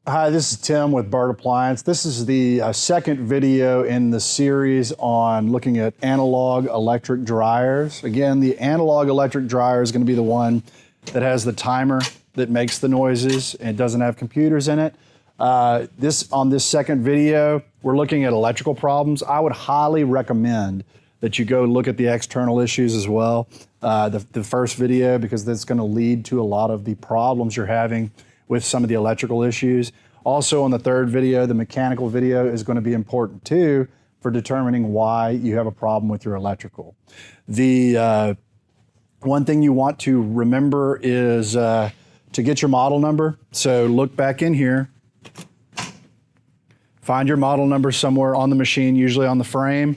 Hi, this is Tim with Bird Appliance. This is the second video in the series on looking at analog electric dryers. Again, the analog electric dryer is going to be the one that has the timer that makes the noises and doesn't have computers in it. On this second video, we're looking at electrical problems. I would highly recommend that you go look at the external issues as well. The first video, because that's going to lead to a lot of the problems you're having with some of the electrical issues. Also on the third video, the mechanical video is going to be important too for determining why you have a problem with your electrical. The one thing you want to remember is to get your model number. So look back in here, find your model number somewhere on the machine, usually on the frame.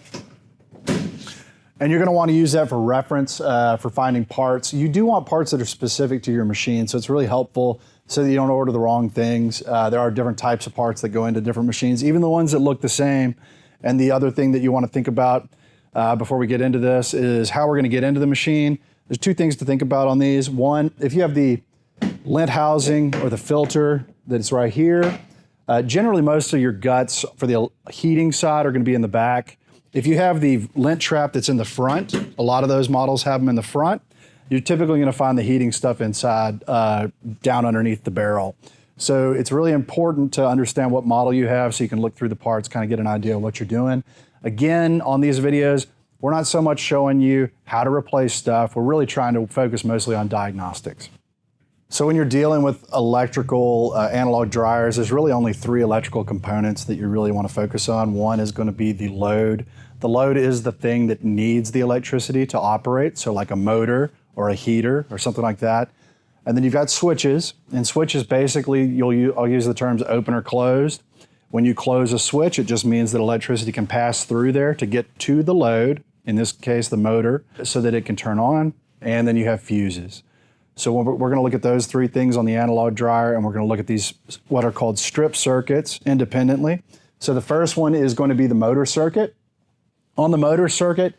And you're going to want to use that for reference for finding parts. You do want parts that are specific to your machine, so it's really helpful so that you don't order the wrong things. There are different types of parts that go into different machines, even the ones that look the same. And the other thing that you want to think about before we get into this is how we're going to get into the machine. There's two things to think about on these. One, if you have the lint housing or the filter that's right here, generally most of your guts for the heating side are going to be in the back. If you have the lint trap that's in the front, a lot of those models have them in the front, you're typically going to find the heating stuff inside, down underneath the barrel. So it's really important to understand what model you have so you can look through the parts, kind of get an idea of what you're doing. Again, on these videos, we're not so much showing you how to replace stuff. We're really trying to focus mostly on diagnostics. So when you're dealing with electrical analog dryers, there's really only three electrical components that you really want to focus on. One is going to be the load. The load is the thing that needs the electricity to operate, so like a motor or a heater or something like that. And then you've got switches, and switches basically, I'll use the terms open or closed. When you close a switch, it just means that electricity can pass through there to get to the load, in this case the motor, so that it can turn on, and then you have fuses. So we're going to look at those three things on the analog dryer, and we're going to look at these, what are called strip circuits, independently. So the first one is going to be the motor circuit. On the motor circuit,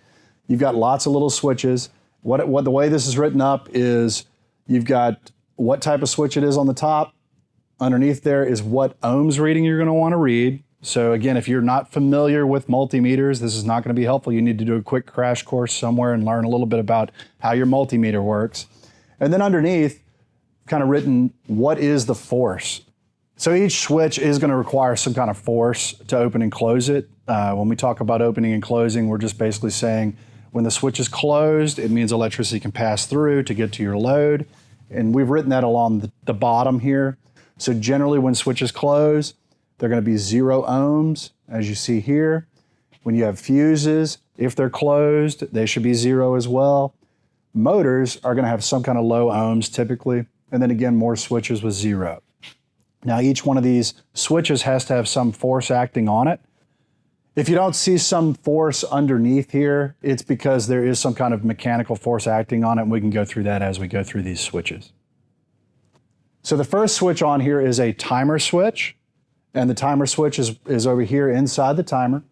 you've got lots of little switches. What the way this is written up is you've got what type of switch it is on the top. Underneath there is what ohms reading you're going to want to read. So again, if you're not familiar with multimeters, this is not going to be helpful. You need to do a quick crash course somewhere and learn a little bit about how your multimeter works. And then underneath, kind of written, what is the force? So each switch is going to require some kind of force to open and close it. When we talk about opening and closing, we're just basically saying when the switch is closed, it means electricity can pass through to get to your load. And we've written that along the bottom here. So generally when switches close, they're going to be 0 ohms, as you see here. When you have fuses, if they're closed, they should be 0 as well. Motors are going to have some kind of low ohms typically, and then again, more switches with 0. Now, each one of these switches has to have some force acting on it. If you don't see some force underneath here, it's because there is some kind of mechanical force acting on it, and we can go through that as we go through these switches. So the first switch on here is a timer switch, and the timer switch is over here inside the timer.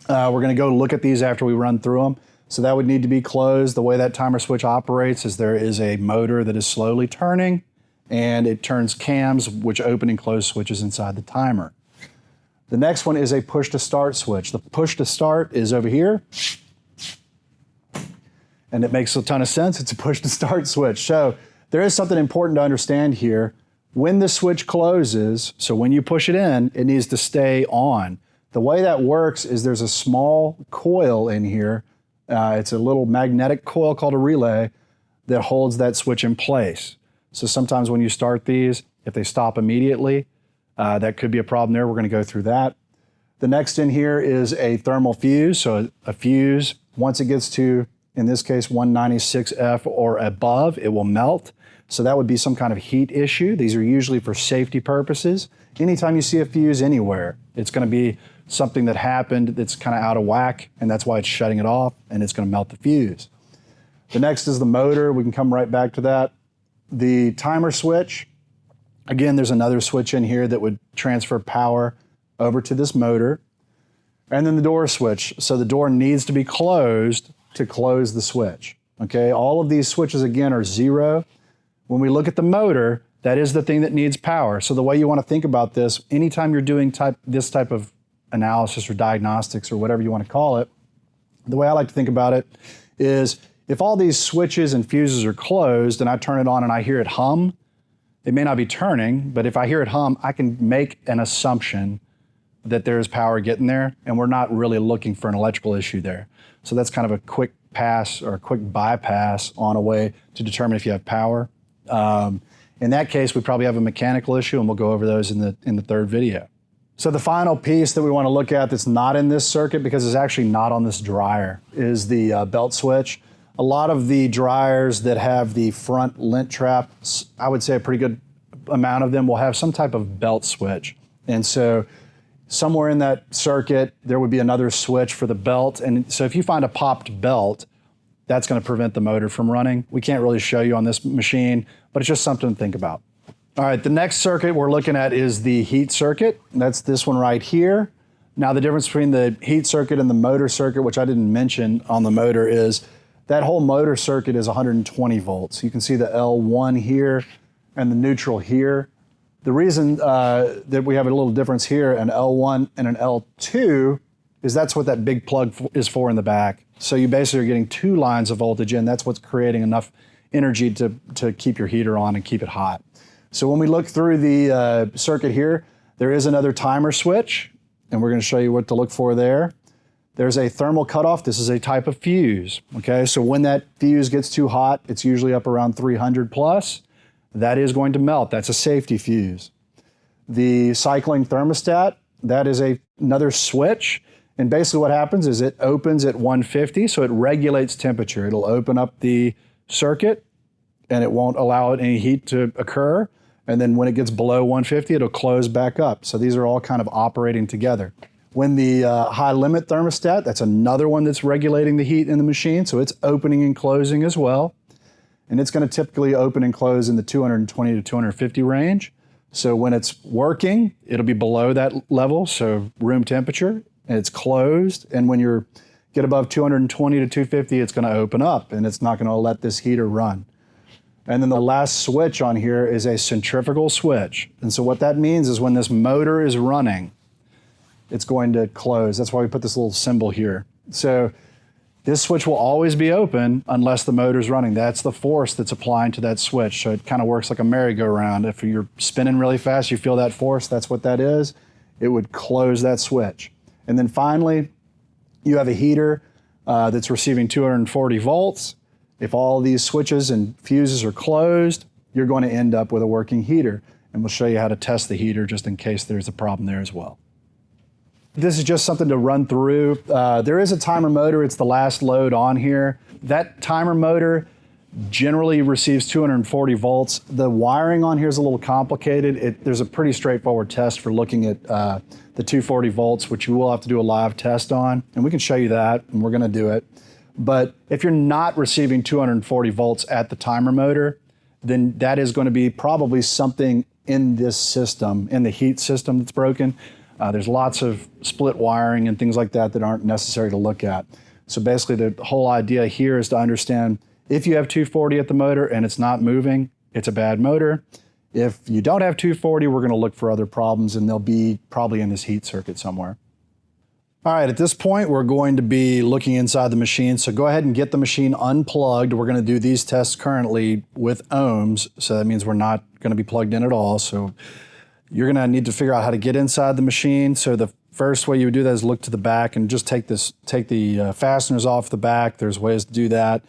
We're going to go look at these after we run through them. So that would need to be closed. The way that timer switch operates is there is a motor that is slowly turning, and it turns cams, which open and close switches inside the timer. The next one is a push to start switch. The push to start is over here, and it makes a ton of sense. It's a push to start switch. So there is something important to understand here. When the switch closes, so when you push it in, it needs to stay on. The way that works is there's a small coil in here. It's a little magnetic coil called a relay that holds that switch in place. So sometimes when you start these, if they stop immediately, that could be a problem there. We're going to go through that. The next in here is a thermal fuse. So a fuse, once it gets to, in this case, 196F or above, it will melt. So that would be some kind of heat issue. These are usually for safety purposes. Anytime you see a fuse anywhere, it's going to be something that happened that's kind of out of whack, and that's why it's shutting it off, and it's going to melt the fuse. The next is the motor. We can come right back to that. The timer switch, again, there's another switch in here that would transfer power over to this motor. And then the door switch. So the door needs to be closed to close the switch. Okay, all of these switches, again, are 0. When we look at the motor, that is the thing that needs power. So the way you want to think about this, anytime you're doing this type of analysis or diagnostics or whatever you want to call it, the way I like to think about it is if all these switches and fuses are closed and I turn it on and I hear it hum, it may not be turning, but if I hear it hum, I can make an assumption that there is power getting there, and we're not really looking for an electrical issue there. So that's kind of a quick pass or a quick bypass on a way to determine if you have power. In that case, we probably have a mechanical issue, and we'll go over those in the third video. So the final piece that we want to look at that's not in this circuit, because it's actually not on this dryer, is the belt switch. A lot of the dryers that have the front lint traps, I would say a pretty good amount of them will have some type of belt switch. And so somewhere in that circuit, there would be another switch for the belt. And so if you find a popped belt, that's going to prevent the motor from running. We can't really show you on this machine, but it's just something to think about. All right, the next circuit we're looking at is the heat circuit. That's this one right here. Now the difference between the heat circuit and the motor circuit, which I didn't mention on the motor, is that whole motor circuit is 120 volts. You can see the L1 here and the neutral here. The reason that we have a little difference here, an L1 and an L2, is that's what that big plug is for in the back. So you basically are getting two lines of voltage in. That's what's creating enough energy to keep your heater on and keep it hot. So when we look through the circuit here, there is another timer switch, and we're going to show you what to look for there. There's a thermal cutoff. This is a type of fuse, okay? So when that fuse gets too hot, it's usually up around 300 plus. That is going to melt. That's a safety fuse. The cycling thermostat, that is another switch. And basically what happens is it opens at 150, so it regulates temperature. It'll open up the circuit, and it won't allow any heat to occur. And then when it gets below 150, it'll close back up. So these are all kind of operating together. When the high limit thermostat, that's another one that's regulating the heat in the machine. So it's opening and closing as well. And it's going to typically open and close in the 220 to 250 range. So when it's working, it'll be below that level, so room temperature, and it's closed. And when you get above 220 to 250, it's going to open up, and it's not going to let this heater run. And then the last switch on here is a centrifugal switch. And so what that means is when this motor is running, it's going to close. That's why we put this little symbol here. So this switch will always be open unless the motor's running. That's the force that's applying to that switch. So it kind of works like a merry-go-round. If you're spinning really fast, you feel that force, that's what that is. It would close that switch. And then finally, you have a heater that's receiving 240 volts. If all these switches and fuses are closed, you're going to end up with a working heater. And we'll show you how to test the heater just in case there's a problem there as well. This is just something to run through. There is a timer motor. It's the last load on here. That timer motor generally receives 240 volts. The wiring on here is a little complicated. There's a pretty straightforward test for looking at the 240 volts, which you will have to do a live test on. And we can show you that, and we're going to do it. But if you're not receiving 240 volts at the timer motor, then that is going to be probably something in this system, in the heat system that's broken. There's lots of split wiring and things like that aren't necessary to look at. So basically the whole idea here is to understand if you have 240 at the motor and it's not moving, it's a bad motor. If you don't have 240, we're going to look for other problems, and they'll be probably in this heat circuit somewhere. All right, at this point, we're going to be looking inside the machine. So go ahead and get the machine unplugged. We're going to do these tests currently with ohms. So that means we're not going to be plugged in at all. So you're going to need to figure out how to get inside the machine. So the first way you would do that is look to the back and just take the fasteners off the back. There's ways to do that.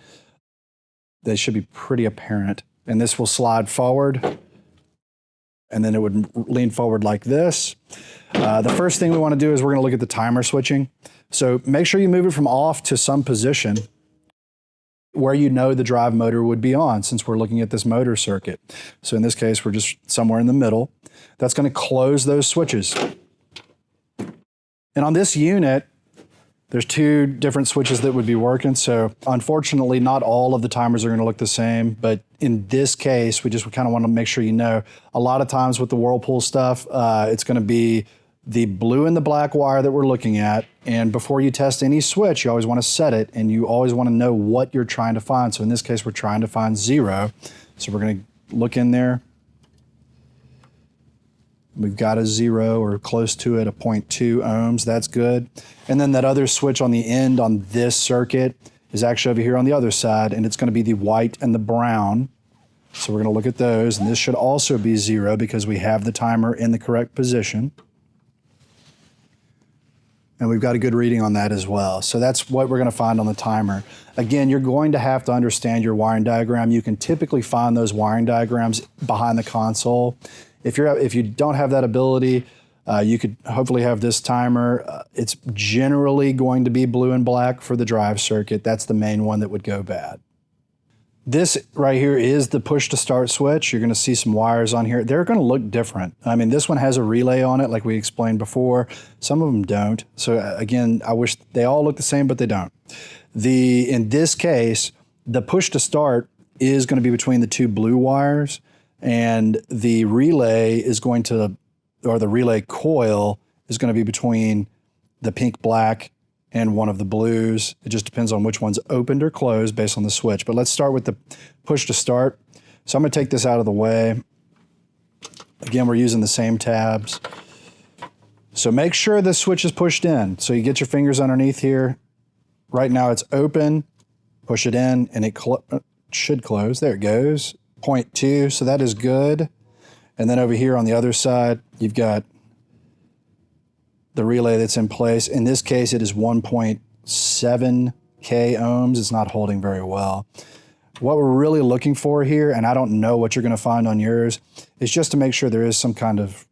They should be pretty apparent. And this will slide forward, and then it would lean forward like this. The first thing we want to do is we're going to look at the timer switching. So make sure you move it from off to some position where you know the drive motor would be on, since we're looking at this motor circuit. So in this case, we're just somewhere in the middle. That's going to close those switches. And on this unit, there's two different switches that would be working. So unfortunately, not all of the timers are going to look the same. But in this case, we just kind of want to make sure you know. A lot of times with the Whirlpool stuff, it's going to be the blue and the black wire that we're looking at. And before you test any switch, you always want to set it, and you always want to know what you're trying to find. So in this case, we're trying to find 0. So we're going to look in there. We've got a 0 or close to it, a 0.2 ohms. That's good. And then that other switch on the end on this circuit is actually over here on the other side, and it's going to be the white and the brown. So we're going to look at those, and this should also be 0 because we have the timer in the correct position. And we've got a good reading on that as well. So that's what we're going to find on the timer. Again, you're going to have to understand your wiring diagram. You can typically find those wiring diagrams behind the console. If you don't have that ability, you could hopefully have this timer. It's generally going to be blue and black for the drive circuit. That's the main one that would go bad. This right here is the push to start switch. You're going to see some wires on here. They're going to look different. I mean, this one has a relay on it like we explained before. Some of them don't. So again, I wish they all look the same, but they don't. In this case, the push to start is going to be between the two blue wires, and the relay is going to, or the relay coil is going to be between the pink black and one of the blues. It just depends on which one's opened or closed based on the switch. But let's start with the push to start. So I'm going to take this out of the way. Again, we're using the same tabs. So make sure the switch is pushed in. So you get your fingers underneath here. Right now it's open. Push it in and it should close. There it goes. 0.2, so that is good. And then over here on the other side, you've got the relay that's in place. In this case, it is 1.7 K ohms. It's not holding very well. What we're really looking for here, and I don't know what you're going to find on yours, is just to make sure there is some kind of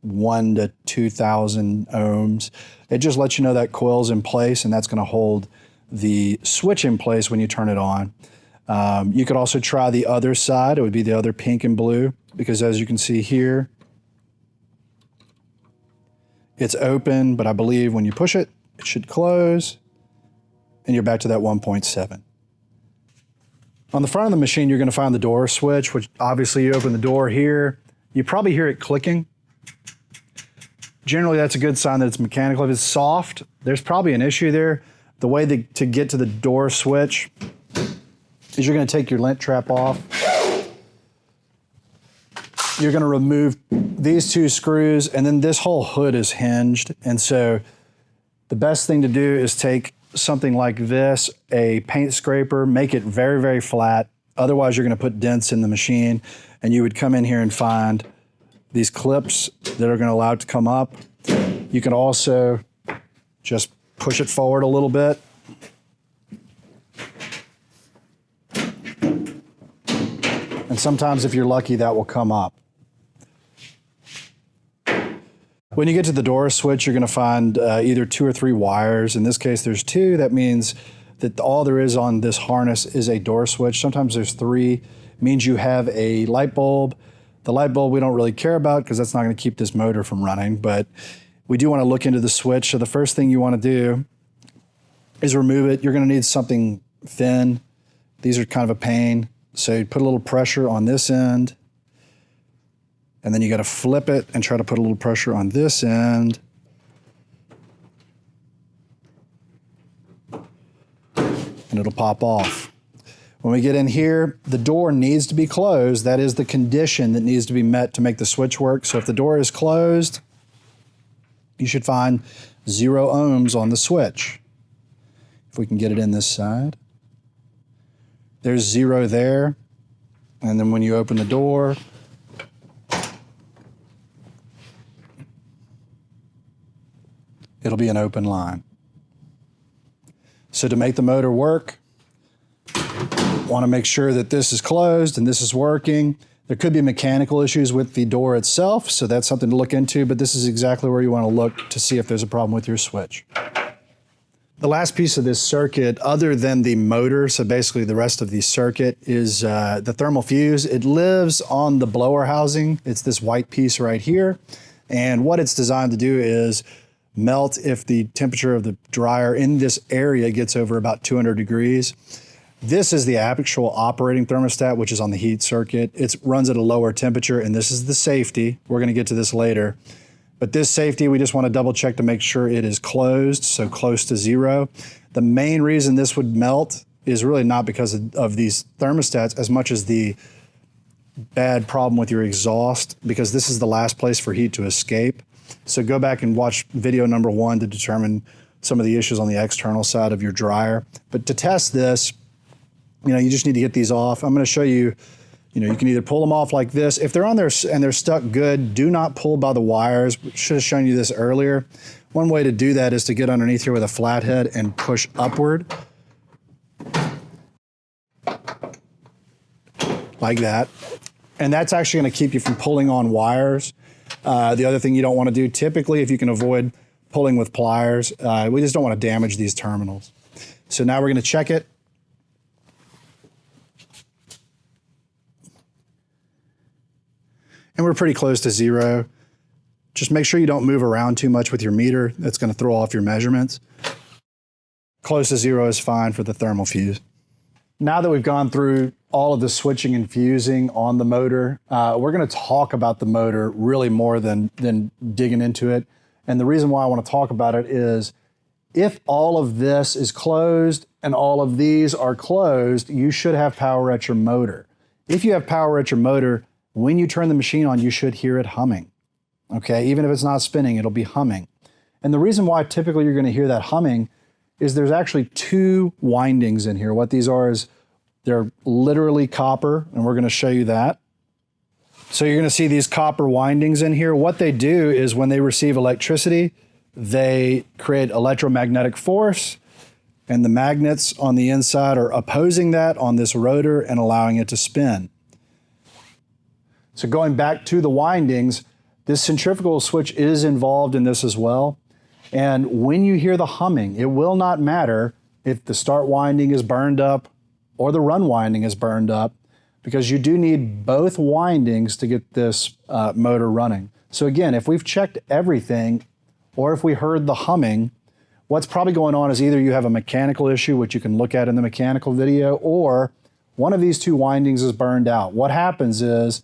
1 to 2,000 ohms. It just lets you know that coil's in place, and that's going to hold the switch in place when you turn it on. You could also try the other side. It would be the other pink and blue, because as you can see here, it's open, but I believe when you push it, it should close, and you're back to that 1.7. On the front of the machine, you're going to find the door switch, which obviously you open the door here. You probably hear it clicking. Generally, that's a good sign that it's mechanical. If it's soft, there's probably an issue there. The way to get to the door switch is you're going to take your lint trap off. You're going to remove these two screws, and then this whole hood is hinged. And so the best thing to do is take something like this, a paint scraper, make it very, very flat. Otherwise, you're going to put dents in the machine, and you would come in here and find these clips that are going to allow it to come up. You can also just push it forward a little bit. And sometimes, if you're lucky, that will come up. When you get to the door switch, you're going to find either 2 or 3 wires. In this case, there's 2. That means that all there is on this harness is a door switch. Sometimes there's 3. It means you have a light bulb. The light bulb we don't really care about because that's not going to keep this motor from running, but we do want to look into the switch. So the first thing you want to do is remove it. You're going to need something thin. These are kind of a pain. So you put a little pressure on this end, and then you got to flip it and try to put a little pressure on this end. And it'll pop off. When we get in here, the door needs to be closed. That is the condition that needs to be met to make the switch work. So if the door is closed, you should find 0 ohms on the switch. If we can get it in this side. There's 0 there. And then when you open the door, it'll be an open line. So to make the motor work, want to make sure that this is closed and this is working. There could be mechanical issues with the door itself, so that's something to look into, but this is exactly where you want to look to see if there's a problem with your switch. The last piece of this circuit, other than the motor, so basically the rest of the circuit, is the thermal fuse. It lives on the blower housing. It's this white piece right here. And what it's designed to do is melt if the temperature of the dryer in this area gets over about 200 degrees. This is the actual operating thermostat, which is on the heat circuit. It runs at a lower temperature, and this is the safety. We're going to get to this later. But this safety, we just want to double check to make sure it is closed, so close to 0. The main reason this would melt is really not because of these thermostats as much as the bad problem with your exhaust because this is the last place for heat to escape. So go back and watch video number 1 to determine some of the issues on the external side of your dryer. But to test this, you just need to get these off. I'm going to show you, you can either pull them off like this. If they're on there and they're stuck good, do not pull by the wires. Should have shown you this earlier. One way to do that is to get underneath here with a flathead and push upward. Like that. And that's actually going to keep you from pulling on wires. The other thing you don't want to do, typically, if you can avoid pulling with pliers, we just don't want to damage these terminals. So now we're going to check it. And we're pretty close to 0. Just make sure you don't move around too much with your meter. That's going to throw off your measurements. Close to 0 is fine for the thermal fuse. Now that we've gone through all of the switching and fusing on the motor, we're going to talk about the motor really more than digging into it. And the reason why I want to talk about it is if all of this is closed and all of these are closed, you should have power at your motor. If you have power at your motor, when you turn the machine on, you should hear it humming. Okay, even if it's not spinning, it'll be humming. And the reason why typically you're going to hear that humming is there's actually 2 windings in here. What these are is they're literally copper, and we're going to show you that. So you're going to see these copper windings in here. What they do is when they receive electricity, they create electromagnetic force, and the magnets on the inside are opposing that on this rotor and allowing it to spin. So going back to the windings, this centrifugal switch is involved in this as well. And when you hear the humming, it will not matter if the start winding is burned up or the run winding is burned up, because you do need both windings to get this motor running. So again, if we've checked everything, or if we heard the humming, what's probably going on is either you have a mechanical issue, which you can look at in the mechanical video, or one of these 2 windings is burned out. What happens is,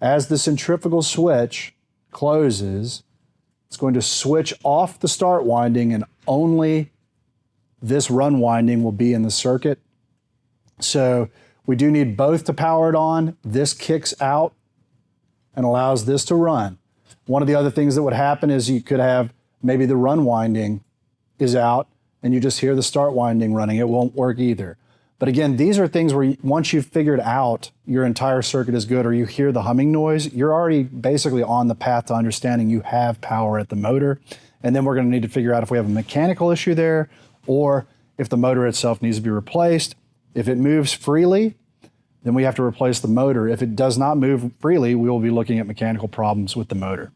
as the centrifugal switch closes, it's going to switch off the start winding and only this run winding will be in the circuit. So we do need both to power it on. This kicks out and allows this to run. One of the other things that would happen is you could have maybe the run winding is out and you just hear the start winding running. It won't work either. But again, these are things where once you've figured out your entire circuit is good or you hear the humming noise, you're already basically on the path to understanding you have power at the motor. And then we're going to need to figure out if we have a mechanical issue there or if the motor itself needs to be replaced. If it moves freely, then we have to replace the motor. If it does not move freely, we will be looking at mechanical problems with the motor.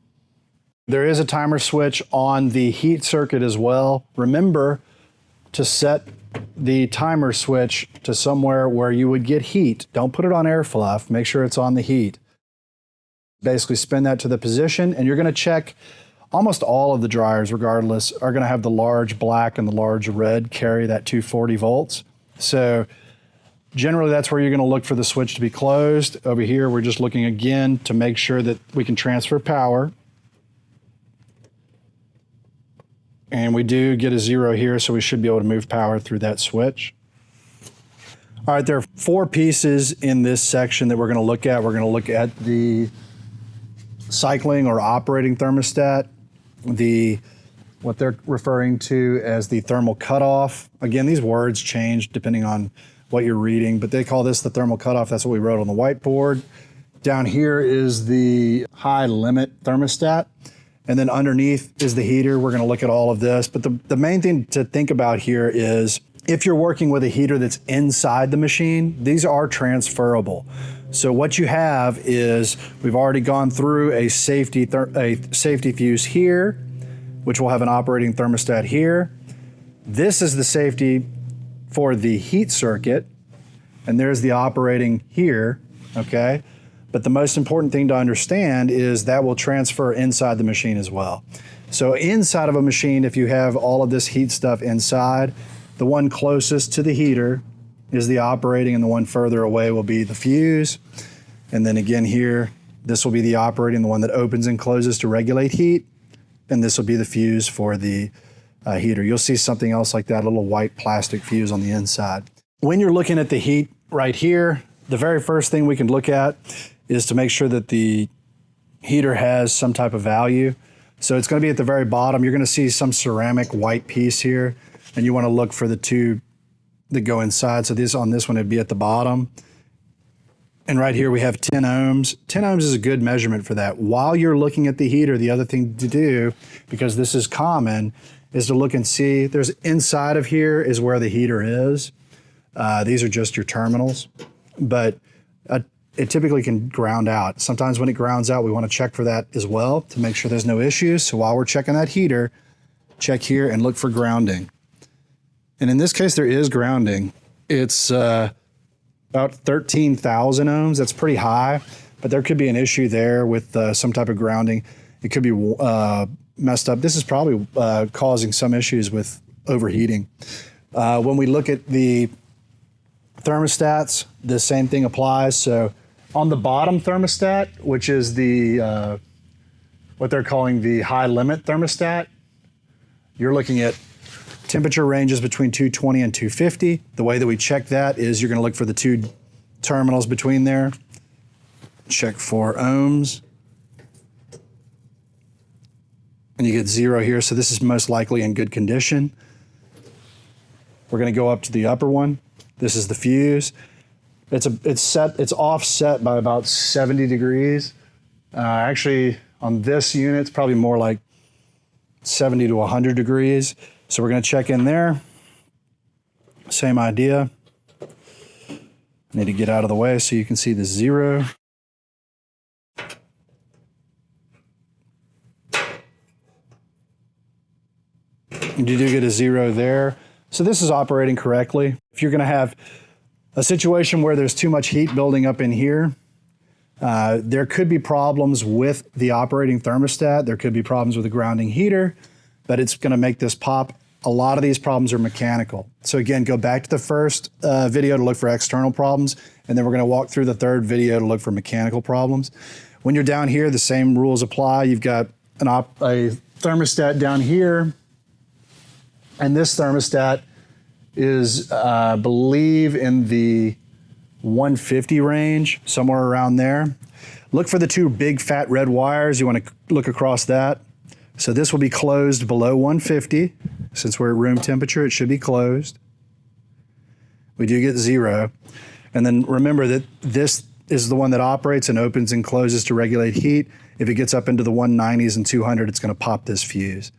There is a timer switch on the heat circuit as well. Remember to set the timer switch to somewhere where you would get heat. Don't put it on air fluff. Make sure it's on the heat. Basically spin that to the position, and you're going to check almost all of the dryers, regardless, are going to have the large black and the large red carry that 240 volts. So generally that's where you're going to look for the switch to be closed. Over here, we're just looking again to make sure that we can transfer power. And we do get a 0 here, so we should be able to move power through that switch. All right, there are 4 pieces in this section that we're going to look at. We're going to look at the cycling or operating thermostat, what they're referring to as the thermal cutoff. Again, these words change depending on what you're reading, but they call this the thermal cutoff. That's what we wrote on the whiteboard. Down here is the high limit thermostat. And then underneath is the heater. We're going to look at all of this. But the main thing to think about here is if you're working with a heater that's inside the machine, these are transferable. So what you have is we've already gone through a safety fuse here, which will have an operating thermostat here. This is the safety for the heat circuit. And there's the operating here, okay? But the most important thing to understand is that will transfer inside the machine as well. So inside of a machine, if you have all of this heat stuff inside, the one closest to the heater is the operating, and the one further away will be the fuse. And then again here, this will be the operating, the one that opens and closes to regulate heat. And this will be the fuse for the heater. You'll see something else like that, a little white plastic fuse on the inside. When you're looking at the heat right here, the very first thing we can look at is to make sure that the heater has some type of value. So it's going to be at the very bottom. You're going to see some ceramic white piece here, and you want to look for the two that go inside. So on this one, it'd be at the bottom. And right here we have 10 ohms. 10 ohms is a good measurement for that. While you're looking at the heater, the other thing to do, because this is common, is to look and see, there's inside of here is where the heater is. These are just your terminals, but it typically can ground out. Sometimes when it grounds out, we want to check for that as well to make sure there's no issues. So while we're checking that heater, check here and look for grounding. And in this case, there is grounding. It's about 13,000 ohms. That's pretty high, but there could be an issue there with some type of grounding. It could be messed up. This is probably causing some issues with overheating. When we look at the thermostats, the same thing applies. So on the bottom thermostat, which is the what they're calling the high limit thermostat, you're looking at temperature ranges between 220 and 250. The way that we check that is you're going to look for the two terminals between there. Check for ohms. And you get 0 here, so this is most likely in good condition. We're going to go up to the upper one. This is the fuse. It's offset by about 70 degrees. Actually, on this unit, it's probably more like 70 to 100 degrees. So we're going to check in there. Same idea. I need to get out of the way so you can see the 0. You do get a 0 there. So this is operating correctly. If you're going to have a situation where there's too much heat building up in here, there could be problems with the operating thermostat. There could be problems with the grounding heater, but it's going to make this pop. A lot of these problems are mechanical. So again, go back to the first video to look for external problems, and then we're going to walk through the third video to look for mechanical problems. When you're down here, the same rules apply. You've got a thermostat down here, and this thermostat is, I believe, in the 150 range, somewhere around there. Look for the two big fat red wires. You want to look across that. So this will be closed below 150. Since we're at room temperature, it should be closed. We do get 0. And then remember that this is the one that operates and opens and closes to regulate heat. If it gets up into the 190s and 200, it's going to pop this fuse.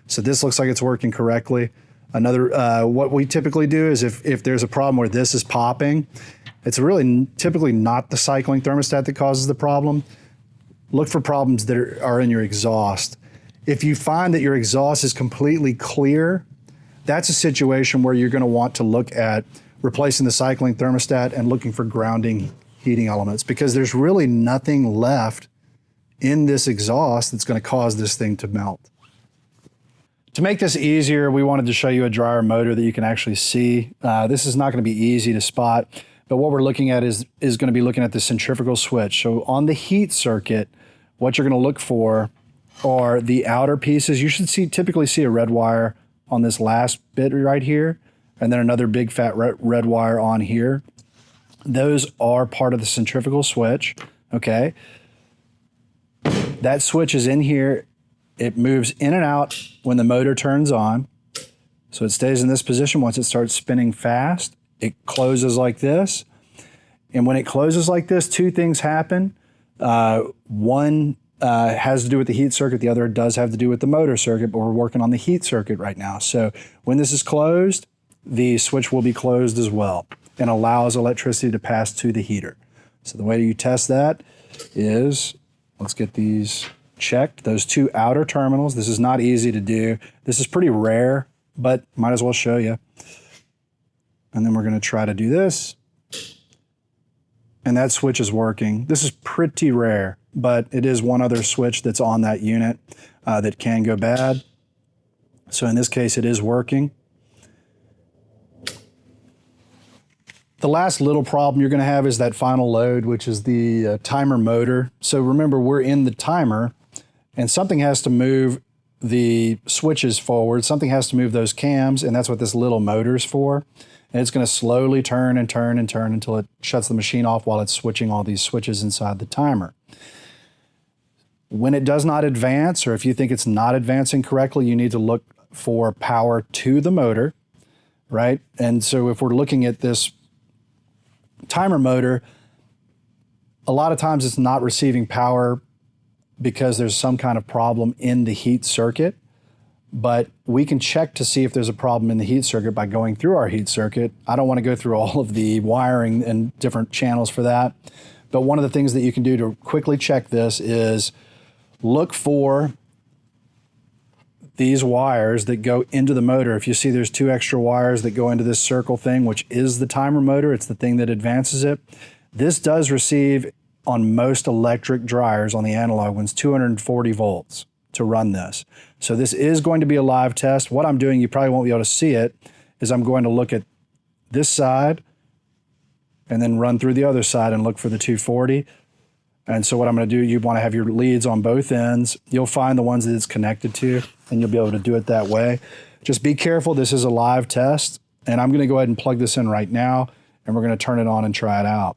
So this looks like it's working correctly. Another, what we typically do is if there's a problem where this is popping, it's really typically not the cycling thermostat that causes the problem. Look for problems that are in your exhaust. If you find that your exhaust is completely clear, that's a situation where you're going to want to look at replacing the cycling thermostat and looking for grounding heating elements, because there's really nothing left in this exhaust that's going to cause this thing to melt. To make this easier, we wanted to show you a dryer motor that you can actually see. This is not going to be easy to spot, but what we're looking at is going to be looking at the centrifugal switch. So on the heat circuit, what you're going to look for are the outer pieces. You should typically see a red wire on this last bit right here, and then another big fat red wire on here. Those are part of the centrifugal switch, okay? That switch is in here. It moves in and out when the motor turns on. So it stays in this position. Once it starts spinning fast, it closes like this. And when it closes like this, two things happen. One has to do with the heat circuit. The other does have to do with the motor circuit, but we're working on the heat circuit right now. So when this is closed, the switch will be closed as well and allows electricity to pass to the heater. So the way you test that is, let's get these checked. Those two outer terminals, this is not easy to do. This is pretty rare, but might as well show you. And then we're going to try to do this. And that switch is working. This is pretty rare, but it is one other switch that's on that unit that can go bad. So in this case, it is working. The last little problem you're going to have is that final load, which is the timer motor. So remember, we're in the timer, and something has to move the switches forward. Something has to move those cams, and that's what this little motor is for. and it's going to slowly turn and turn and turn until it shuts the machine off while it's switching all these switches inside the timer. When it does not advance, or if you think it's not advancing correctly, you need to look for power to the motor, right? And so if we're looking at this timer motor, a lot of times it's not receiving power because there's some kind of problem in the heat circuit, but we can check to see if there's a problem in the heat circuit by going through our heat circuit. I don't want to go through all of the wiring and different channels for that, but one of the things that you can do to quickly check this is look for these wires that go into the motor. If you see there's 2 extra wires that go into this circle thing, which is the timer motor, it's the thing that advances it. This does receive, on most electric dryers, on the analog ones, 240 volts to run this. So this is going to be a live test. What I'm doing, you probably won't be able to see it, is I'm going to look at this side and then run through the other side and look for the 240. And so what I'm going to do, you want to have your leads on both ends. You'll find the ones that it's connected to, and you'll be able to do it that way. Just be careful. This is a live test, and I'm going to go ahead and plug this in right now, and we're going to turn it on and try it out.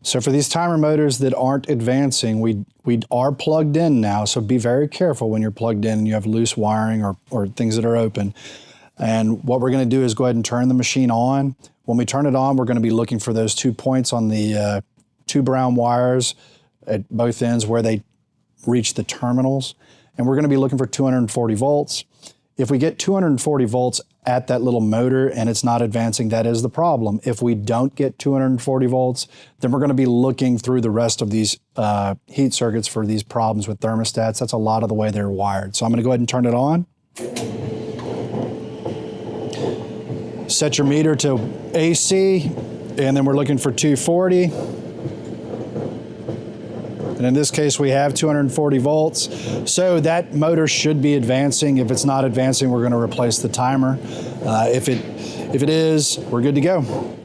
So for these timer motors that aren't advancing, we are plugged in now, so be very careful when you're plugged in and you have loose wiring or things that are open. And what we're going to do is go ahead and turn the machine on. When we turn it on, we're going to be looking for those 2 points on the 2 brown wires at both ends where they reach the terminals. And we're going to be looking for 240 volts. If we get 240 volts at that little motor and it's not advancing, that is the problem. If we don't get 240 volts, then we're going to be looking through the rest of these heat circuits for these problems with thermostats. That's a lot of the way they're wired. So I'm going to go ahead and turn it on. Set your meter to AC, and then we're looking for 240. And in this case, we have 240 volts. So that motor should be advancing. If it's not advancing, we're going to replace the timer. If it is, we're good to go.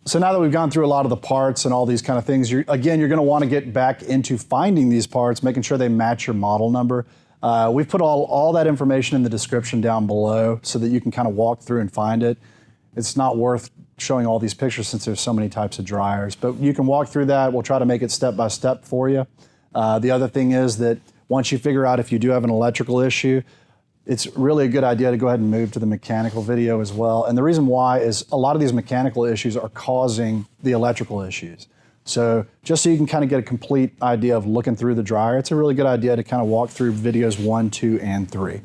So now that we've gone through a lot of the parts and all these kind of things, you're going to want to get back into finding these parts, making sure they match your model number. We've put all that information in the description down below so that you can kind of walk through and find it. It's not worth showing all these pictures since there's so many types of dryers, but you can walk through that. We'll try to make it step by step for you. The other thing is that once you figure out if you do have an electrical issue, it's really a good idea to go ahead and move to the mechanical video as well. And the reason why is a lot of these mechanical issues are causing the electrical issues. So just so you can kind of get a complete idea of looking through the dryer, it's a really good idea to kind of walk through videos 1, 2, and 3.